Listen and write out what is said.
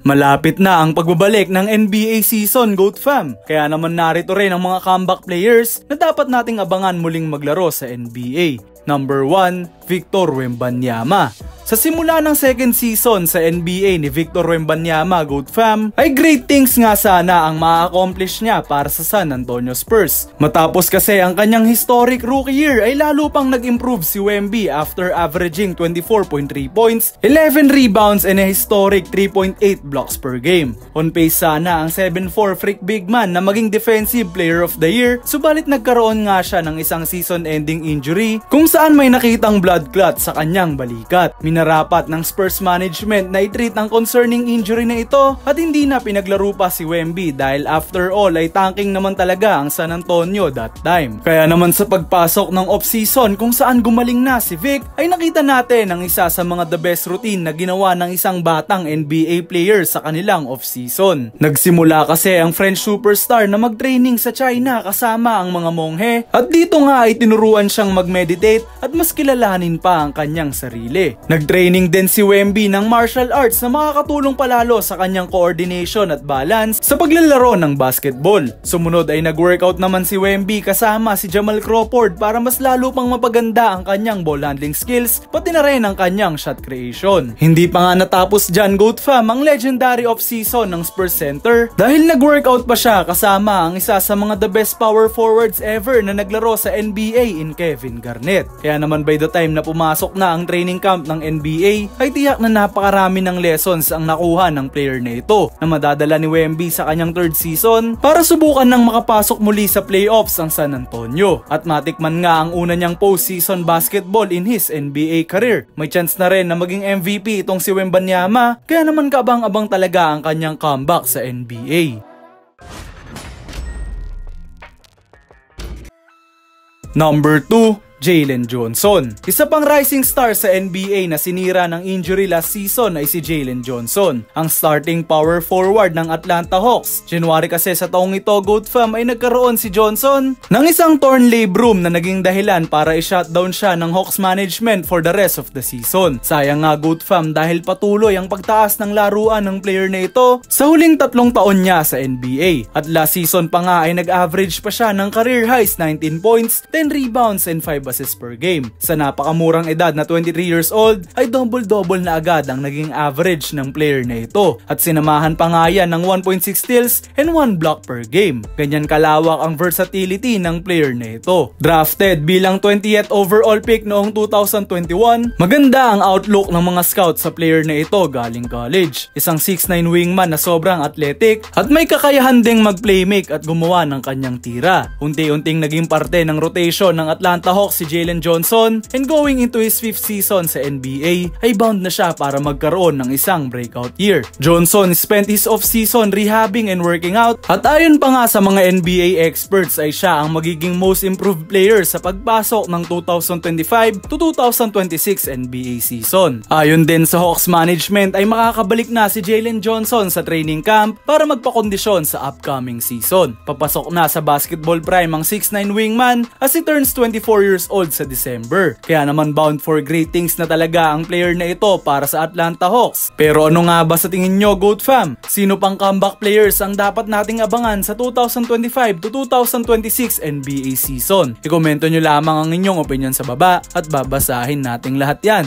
Malapit na ang pagbabalik ng NBA season, GOAT fam. Kaya naman narito rin ang mga comeback players na dapat nating abangan muling maglaro sa NBA. Number 1, Victor Wembanyama. Sa simula ng second season sa NBA ni Victor Wembanyama, GOAT fam, ay great things nga sana ang ma-accomplish niya para sa San Antonio Spurs. Matapos kasi ang kanyang historic rookie year ay lalo pang nag-improve si Wemby after averaging 24.3 points, 11 rebounds and a historic 3.8 blocks per game. On pace sana ang 7'4 freak big man na maging defensive player of the year, subalit nagkaroon nga siya ng isang season-ending injury kung saan may nakitang blood clot sa kanyang balikat. Minarapat ng Spurs management na i-treat ang concerning injury na ito at hindi na pinaglaro pa si Wemby dahil after all ay tanking naman talaga ang San Antonio that time. Kaya naman sa pagpasok ng off-season kung saan gumaling na si Vic ay nakita natin ang isa sa mga the best routine na ginawa ng isang batang NBA player sa kanilang off-season. Nagsimula kasi ang French superstar na mag-training sa China kasama ang mga monghe at dito nga ay tinuruan siyang mag-meditate at mas kilalanin pa ang kanyang sarili. Nag-training din si Wemby ng martial arts na makakatulong palalo sa kanyang coordination at balance sa paglalaro ng basketball. Sumunod ay nag-workout naman si Wemby kasama si Jamal Crawford para mas lalo pang mapaganda ang kanyang ball handling skills pati na rin ang kanyang shot creation. Hindi pa nga natapos dyan, GOAT fam, ang legendary off-season ng Spurs Center dahil nag-workout pa siya kasama ang isa sa mga the best power forwards ever na naglaro sa NBA in Kevin Garnett. Kaya naman by the time na pumasok na ang training camp ng NBA ay tiyak na napakarami ng lessons ang nakuha ng player na ito na madadala ni Wemby sa kanyang third season para subukan ng makapasok muli sa playoffs ang San Antonio at matikman nga ang una niyang postseason basketball in his NBA career. May chance na rin na maging MVP itong si Wembanyama kaya naman kaabang-abang talaga ang kanyang comeback sa NBA. Number 2, Jalen Johnson. Isa pang rising star sa NBA na sinira ng injury last season ay si Jalen Johnson, ang starting power forward ng Atlanta Hawks. January kasi sa taong ito, GOAT fam, ay nagkaroon si Johnson ng isang torn labrum na naging dahilan para i-shutdown siya ng Hawks management for the rest of the season. Sayang nga, GOAT fam, dahil patuloy ang pagtaas ng laruan ng player na ito sa huling 3 taon niya sa NBA. At last season pa nga ay nag-average pa siya ng career highs 19 points, 10 rebounds and 5 assists per game. Sa napakamurang edad na 23 years old ay double-double na agad ang naging average ng player na ito at sinamahan pa nga yan ng 1.6 steals and 1 block per game. Ganyan kalawak ang versatility ng player na ito. Drafted bilang 20th overall pick noong 2021, maganda ang outlook ng mga scouts sa player na ito galing college. Isang 6'9 wingman na sobrang athletic at may kakayahan ding mag-playmake at gumawa ng kanyang tira. Unti-unting naging parte ng rotation ng Atlanta Hawks si Jalen Johnson and going into his 5th season sa NBA ay bound na siya para magkaroon ng isang breakout year. Johnson spent his off-season rehabbing and working out at ayon pa nga sa mga NBA experts ay siya ang magiging most improved player sa pagpasok ng 2025 to 2026 NBA season. Ayon din sa Hawks management ay makakabalik na si Jalen Johnson sa training camp para magpakondisyon sa upcoming season. Papasok na sa basketball prime ang 6'9 wingman as he turns 24 years old sa December. Kaya naman bound for great things na talaga ang player na ito para sa Atlanta Hawks. Pero ano nga ba sa tingin nyo, GOAT fam? Sino pang comeback players ang dapat nating abangan sa 2025 to 2026 NBA season? I-komento nyo lamang ang inyong opinion sa baba at babasahin nating lahat yan.